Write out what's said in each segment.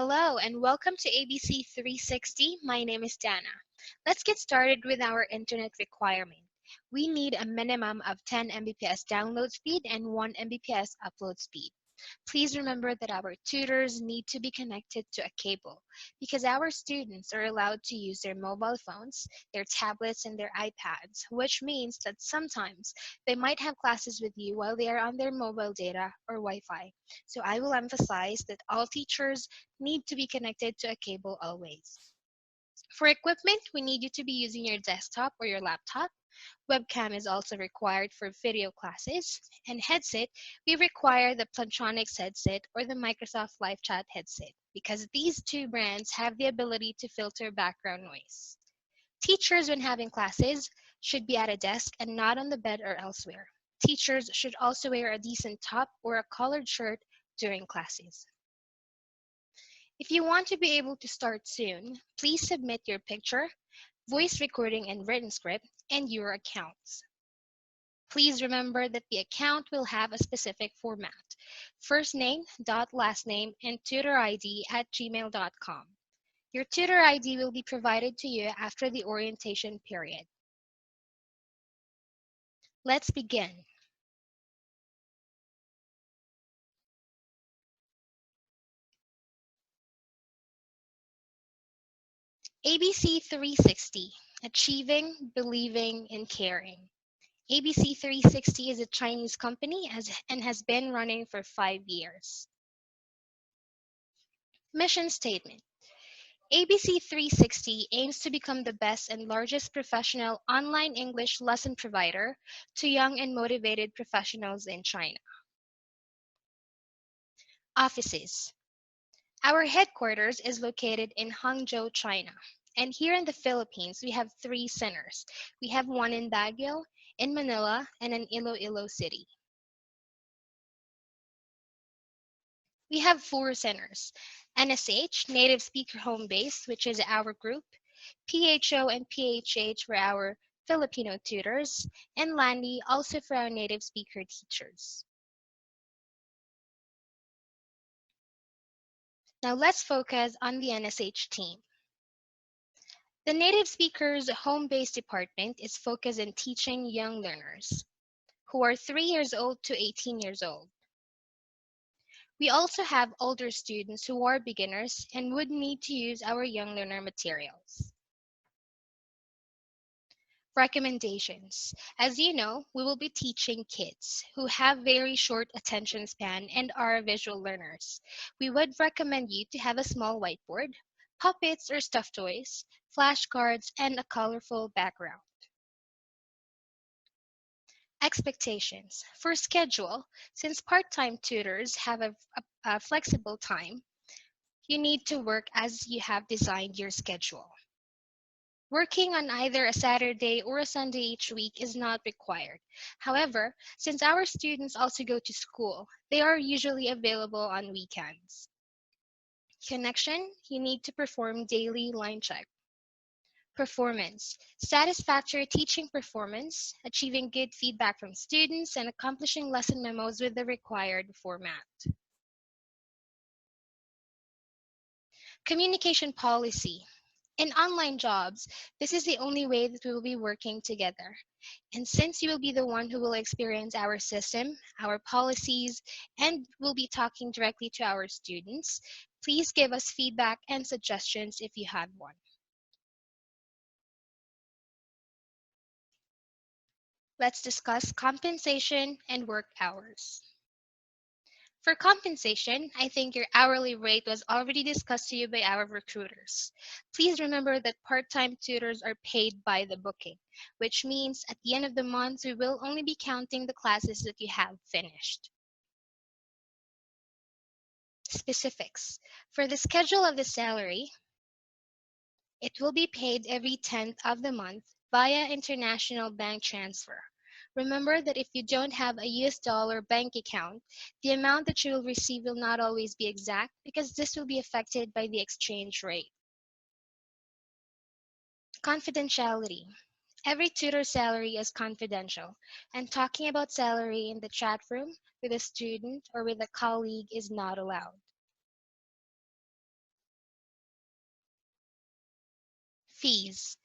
Hello and welcome to ABC360. My name is Dana. Let's get started with our internet requirement. We need a minimum of 10 Mbps download speed and 1 Mbps upload speed. Please remember that our tutors need to be connected to a cable because our students are allowed to use their mobile phones, their tablets, and their iPads, which means that sometimes they might have classes with you while they are on their mobile data or Wi-Fi. So I will emphasize that all teachers need to be connected to a cable always. For equipment, we need you to be using your desktop or your laptop. Webcam is also required for video classes. And headset, we require the Plantronics headset or the Microsoft Live Chat headset because these two brands have the ability to filter background noise. Teachers, when having classes, should be at a desk and not on the bed or elsewhere. Teachers should also wear a decent top or a collared shirt during classes. If you want to be able to start soon, please submit your picture, voice recording and written script, and your accounts. Please remember that the account will have a specific format: first name dot last name and tutor ID at gmail.com. Your tutor ID will be provided to you after the orientation period. Let's begin. ABC 360, Achieving, Believing, and Caring. ABC 360 is a Chinese company and has been running for 5 years. Mission statement. ABC 360 aims to become the best and largest professional online English lesson provider to young and motivated professionals in China. Offices. Our headquarters is located in Hangzhou, China. And here in the Philippines, we have 3 centers. We have one in Baguio, in Manila, and in Iloilo City. We have 4 centers: NSH, Native Speaker Home Base, which is our group, PHO and PHH for our Filipino tutors, and Landy also for our native speaker teachers. Now let's focus on the NSH team. The Native Speakers Home Base Department is focused on teaching young learners who are 3 years old to 18 years old. We also have older students who are beginners and would need to use our young learner materials. Recommendations. As you know, we will be teaching kids who have very short attention span and are visual learners. We would recommend you to have a small whiteboard, puppets or stuffed toys, flashcards, and a colorful background. Expectations. For schedule, since part-time tutors have a flexible time, you need to work as you have designed your schedule. Working on either a Saturday or a Sunday each week is not required. However, since our students also go to school, they are usually available on weekends. Connection, you need to perform daily line check. Performance, satisfactory teaching performance, achieving good feedback from students, and accomplishing lesson memos with the required format. Communication policy. In online jobs, this is the only way that we will be working together. And since you will be the one who will experience our system, our policies, and will be talking directly to our students, please give us feedback and suggestions if you have one. Let's discuss compensation and work hours. For compensation, I think your hourly rate was already discussed to you by our recruiters. Please remember that part-time tutors are paid by the booking, which means at the end of the month, we will only be counting the classes that you have finished. Specifics. For the schedule of the salary, it will be paid every 10th of the month via international bank transfer. Remember that if you don't have a US dollar bank account, the amount that you will receive will not always be exact because this will be affected by the exchange rate. Confidentiality. Every tutor salary is confidential, and talking about salary in the chat room with a student or with a colleague is not allowed. Fees.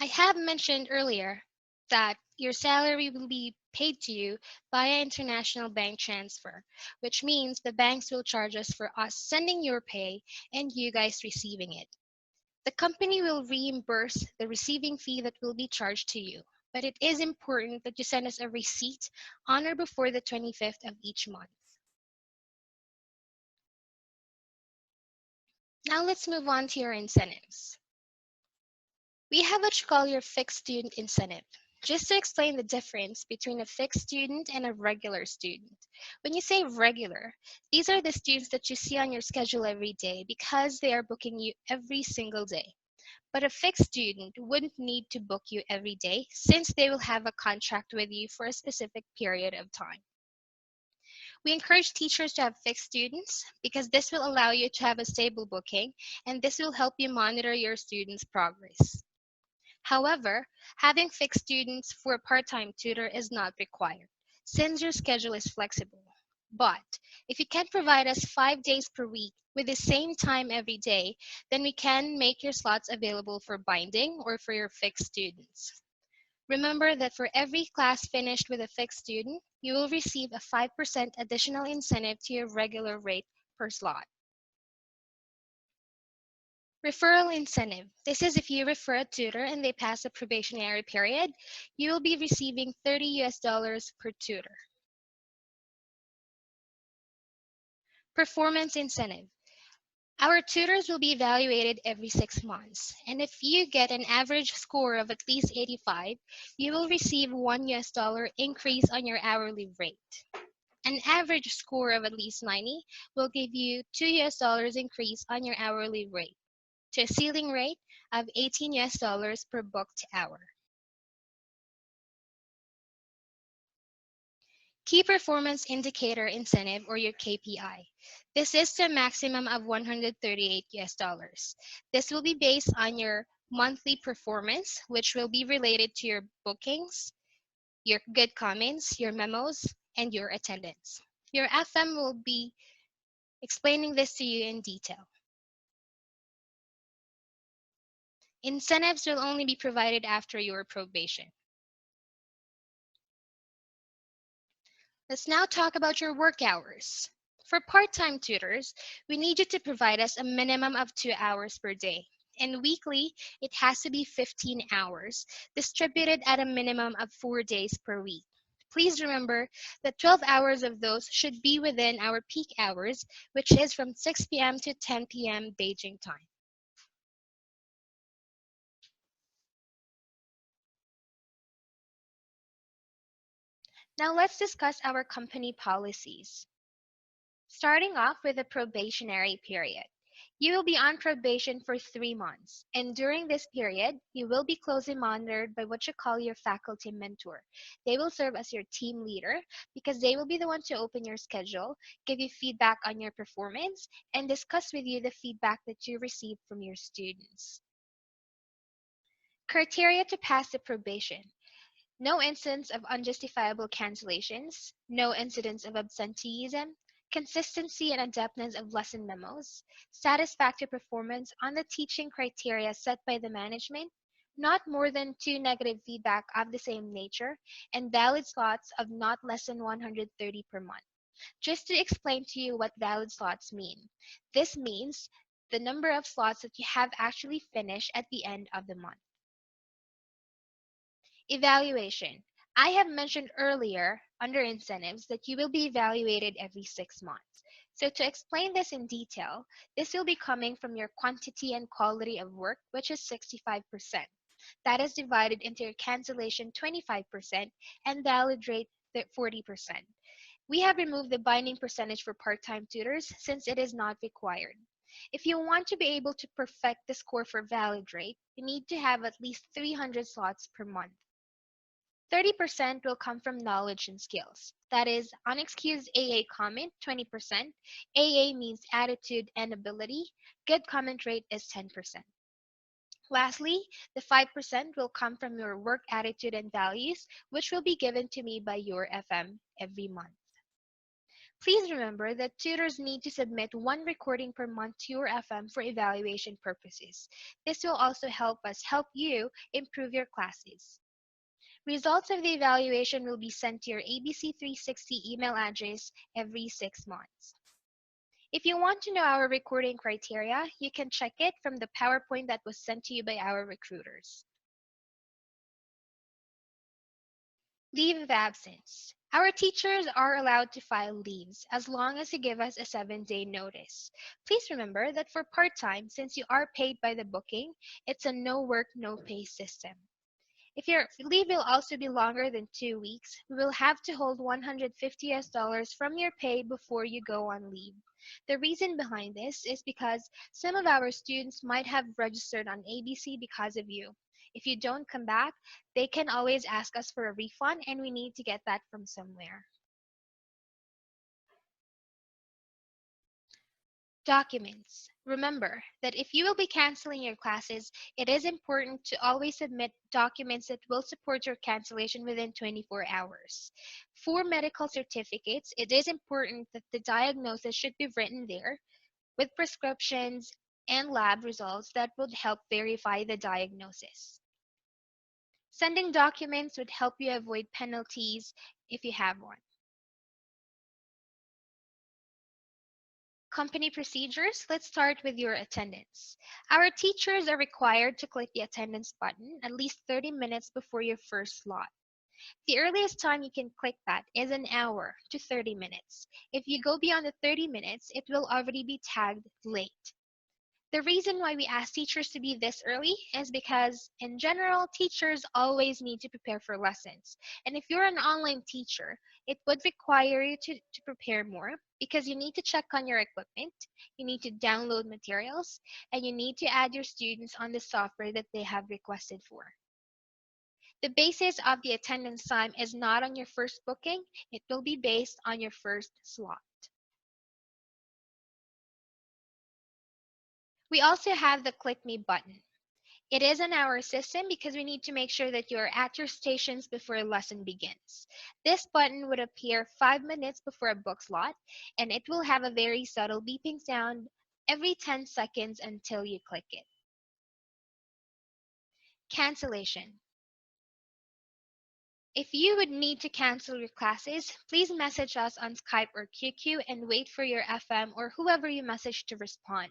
I have mentioned earlier that your salary will be paid to you via international bank transfer, which means the banks will charge us for us sending your pay and you guys receiving it. The company will reimburse the receiving fee that will be charged to you, but it is important that you send us a receipt on or before the 25th of each month. Now let's move on to your incentives. We have what you call your fixed student incentive. Just to explain the difference between a fixed student and a regular student. When you say regular, these are the students that you see on your schedule every day because they are booking you every single day. But a fixed student wouldn't need to book you every day since they will have a contract with you for a specific period of time. We encourage teachers to have fixed students because this will allow you to have a stable booking and this will help you monitor your students' progress. However, having fixed students for a part-time tutor is not required since your schedule is flexible. But if you can provide us 5 days per week with the same time every day, then we can make your slots available for binding or for your fixed students. Remember that for every class finished with a fixed student, you will receive a 5% additional incentive to your regular rate per slot. Referral incentive. This is if you refer a tutor and they pass the probationary period, you will be receiving $30 per tutor. Performance incentive. Our tutors will be evaluated every 6 months, and if you get an average score of at least 85, you will receive $1 increase on your hourly rate. An average score of at least 90 will give you $2 increase on your hourly rate to a ceiling rate of $18 per booked hour. Key Performance Indicator Incentive or your KPI. This is to a maximum of $138. This will be based on your monthly performance, which will be related to your bookings, your good comments, your memos, and your attendance. Your FM will be explaining this to you in detail. Incentives will only be provided after your probation. Let's now talk about your work hours. For part-time tutors, we need you to provide us a minimum of 2 hours per day. And weekly, it has to be 15 hours, distributed at a minimum of 4 days per week. Please remember that 12 hours of those should be within our peak hours, which is from 6 p.m. to 10 p.m. Beijing time. Now let's discuss our company policies. Starting off with the probationary period. You will be on probation for 3 months, and during this period, you will be closely monitored by what you call your faculty mentor. They will serve as your team leader because they will be the one to open your schedule, give you feedback on your performance, and discuss with you the feedback that you receive from your students. Criteria to pass the probation. No incidents of unjustifiable cancellations, no incidents of absenteeism, consistency and adeptness of lesson memos, satisfactory performance on the teaching criteria set by the management, not more than 2 negative feedback of the same nature, and valid slots of not less than 130 per month. Just to explain to you what valid slots mean. This means the number of slots that you have actually finished at the end of the month. Evaluation. I have mentioned earlier under incentives that you will be evaluated every 6 months. So to explain this in detail, this will be coming from your quantity and quality of work, which is 65%. That is divided into your cancellation 25% and valid rate 40%. We have removed the binding percentage for part-time tutors since it is not required. If you want to be able to perfect the score for valid rate, you need to have at least 300 slots per month. 30% will come from knowledge and skills. That is, unexcused AA comment, 20%. AA means attitude and ability. Good comment rate is 10%. Lastly, the 5% will come from your work attitude and values, which will be given to me by your FM every month. Please remember that tutors need to submit one recording per month to your FM for evaluation purposes. This will also help us help you improve your classes. Results of the evaluation will be sent to your ABC360 email address every 6 months. If you want to know our recording criteria, you can check it from the PowerPoint that was sent to you by our recruiters. Leave of absence. Our teachers are allowed to file leaves as long as you give us a 7-day notice. Please remember that for part-time, since you are paid by the booking, it's a no work, no pay system. If your leave will also be longer than 2 weeks, we will have to hold $150 from your pay before you go on leave. The reason behind this is because some of our students might have registered on ABC because of you. If you don't come back, they can always ask us for a refund and we need to get that from somewhere. Documents. Remember that if you will be canceling your classes, it is important to always submit documents that will support your cancellation within 24 hours. For medical certificates, it is important that the diagnosis should be written there with prescriptions and lab results that would help verify the diagnosis. Sending documents would help you avoid penalties if you have one. Company procedures, let's start with your attendance. Our teachers are required to click the attendance button at least 30 minutes before your first slot. The earliest time you can click that is an hour to 30 minutes. If you go beyond the 30 minutes, it will already be tagged late. The reason why we ask teachers to be this early is because, in general, teachers always need to prepare for lessons. And if you're an online teacher, it would require you to prepare more because you need to check on your equipment, you need to download materials, and you need to add your students on the software that they have requested for. The basis of the attendance time is not on your first booking, it will be based on your first slot. We also have the Click Me button. It is in our system because we need to make sure that you're at your stations before a lesson begins. This button would appear 5 minutes before a book slot, and it will have a very subtle beeping sound every 10 seconds until you click it. Cancellation. If you would need to cancel your classes, please message us on Skype or QQ and wait for your FM or whoever you message to respond.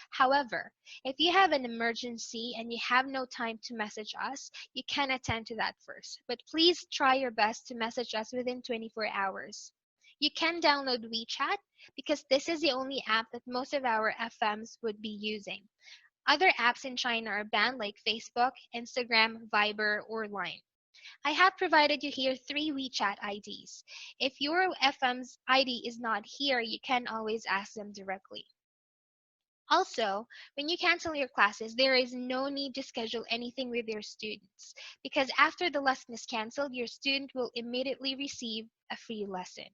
However, if you have an emergency and you have no time to message us, you can attend to that first. But please try your best to message us within 24 hours. You can download WeChat because this is the only app that most of our FMs would be using. Other apps in China are banned like Facebook, Instagram, Viber, or Line. I have provided you here 3 WeChat IDs. If your FM's ID is not here, you can always ask them directly. Also, when you cancel your classes, there is no need to schedule anything with your students because after the lesson is canceled, your student will immediately receive a free lesson.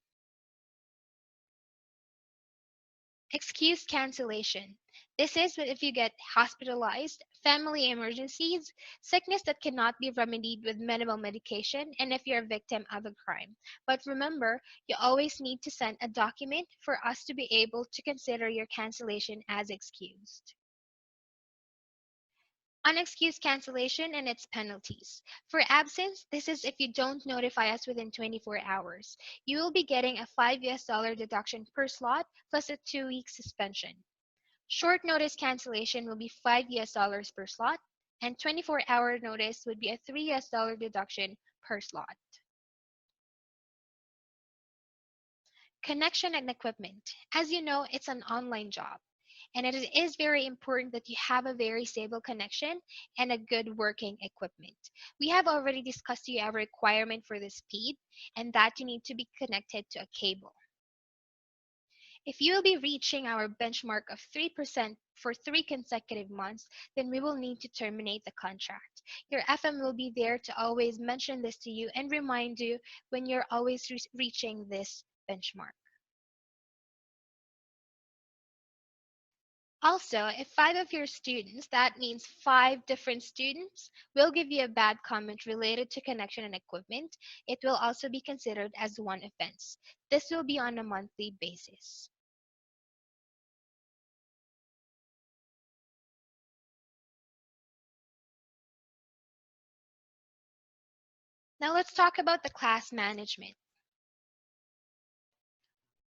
Excuse cancellation. This is if you get hospitalized, family emergencies, sickness that cannot be remedied with minimal medication, and if you're a victim of a crime. But remember, you always need to send a document for us to be able to consider your cancellation as excused. Unexcused cancellation and its penalties. For absence, this is if you don't notify us within 24 hours. You will be getting a $5 deduction per slot plus a 2-week suspension. Short notice cancellation will be $5 per slot, and 24-hour notice would be a $3 deduction per slot. Connection and equipment. As you know, it's an online job. And it is very important that you have a very stable connection and a good working equipment. We have already discussed to you our requirement for the speed and that you need to be connected to a cable. If you will be reaching our benchmark of 3% for 3 consecutive months, then we will need to terminate the contract. Your FM will be there to always mention this to you and remind you when you're always reaching this benchmark. Also, if 5 of your students, that means 5 different students, will give you a bad comment related to connection and equipment, it will also be considered as one offense. This will be on a monthly basis. Now let's talk about the class management.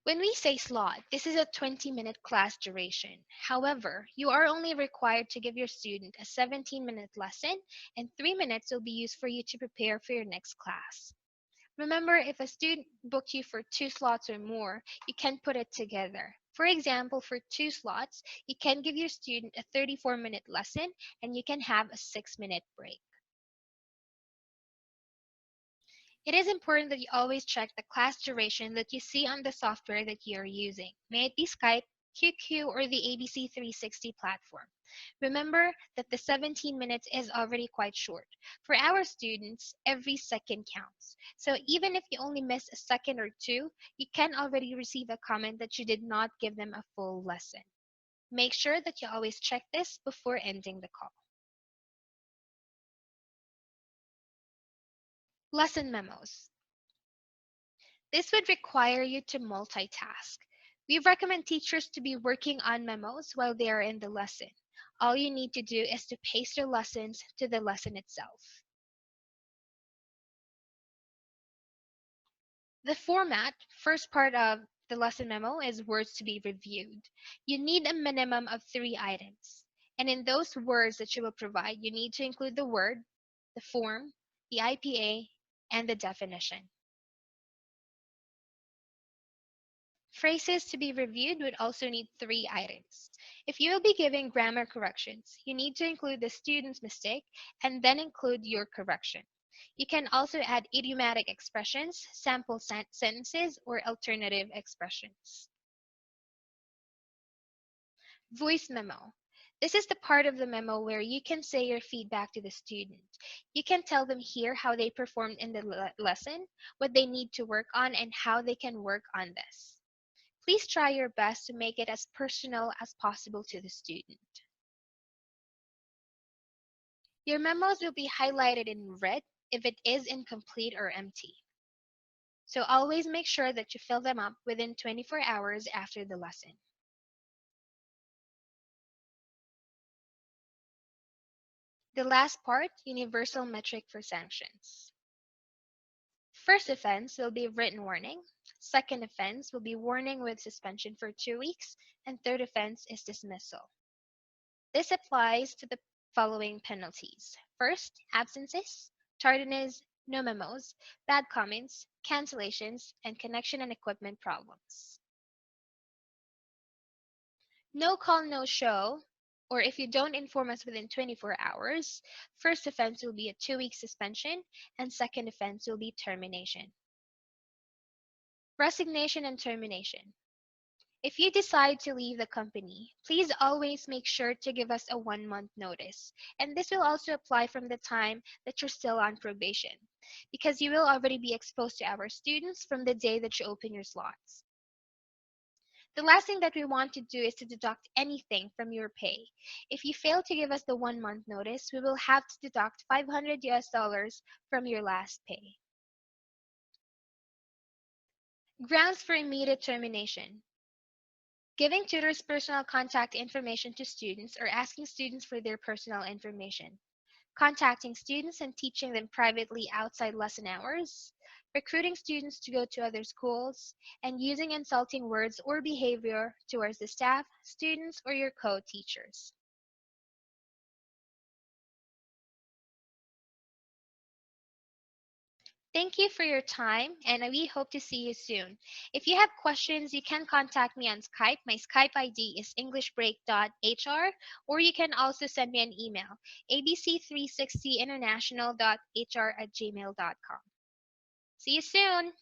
When we say slot, this is a 20-minute class duration. However, you are only required to give your student a 17-minute lesson, and 3 minutes will be used for you to prepare for your next class. Remember, if a student booked you for 2 slots or more, you can put it together. For example, for 2 slots, you can give your student a 34-minute lesson and you can have a 6-minute break. It is important that you always check the class duration that you see on the software that you are using. May it be Skype, QQ, or the ABC360 platform. Remember that the 17 minutes is already quite short. For our students, every second counts. So even if you only miss a second or two, you can already receive a comment that you did not give them a full lesson. Make sure that you always check this before ending the call. Lesson memos. This would require you to multitask. We recommend teachers to be working on memos while they are in the lesson. All you need to do is to paste your lessons to the lesson itself. The format, first part of the lesson memo, is words to be reviewed. You need a minimum of 3 items. And in those words that you will provide, you need to include the word, the form, the IPA, and the definition. Phrases to be reviewed would also need 3 items. If you will be giving grammar corrections, you need to include the student's mistake and then include your correction. You can also add idiomatic expressions, sample sentences, or alternative expressions. Voice memo. This is the part of the memo where you can say your feedback to the student. You can tell them here how they performed in the lesson, what they need to work on, and how they can work on this. Please try your best to make it as personal as possible to the student. Your memos will be highlighted in red if it is incomplete or empty. So always make sure that you fill them up within 24 hours after the lesson. The last part, universal metric for sanctions. First offense will be written warning. Second offense will be warning with suspension for 2 weeks. And third offense is dismissal. This applies to the following penalties. First, absences, tardiness, no memos, bad comments, cancellations, and connection and equipment problems. No call, no show, or if you don't inform us within 24 hours, first offense will be a 2-week suspension, and second offense will be termination. Resignation and termination. If you decide to leave the company, please always make sure to give us a 1-month notice. And this will also apply from the time that you're still on probation, because you will already be exposed to our students from the day that you open your slots. The last thing that we want to do is to deduct anything from your pay. If you fail to give us the 1-month notice, we will have to deduct $500 from your last pay. Grounds for immediate termination. Giving tutors personal contact information to students or asking students for their personal information. Contacting students and teaching them privately outside lesson hours. Recruiting students to go to other schools. And using insulting words or behavior towards the staff, students, or your co-teachers. Thank you for your time, and we hope to see you soon. If you have questions, you can contact me on Skype. My Skype ID is englishbreak.hr, or you can also send me an email, abc360international.hr@gmail.com. See you soon!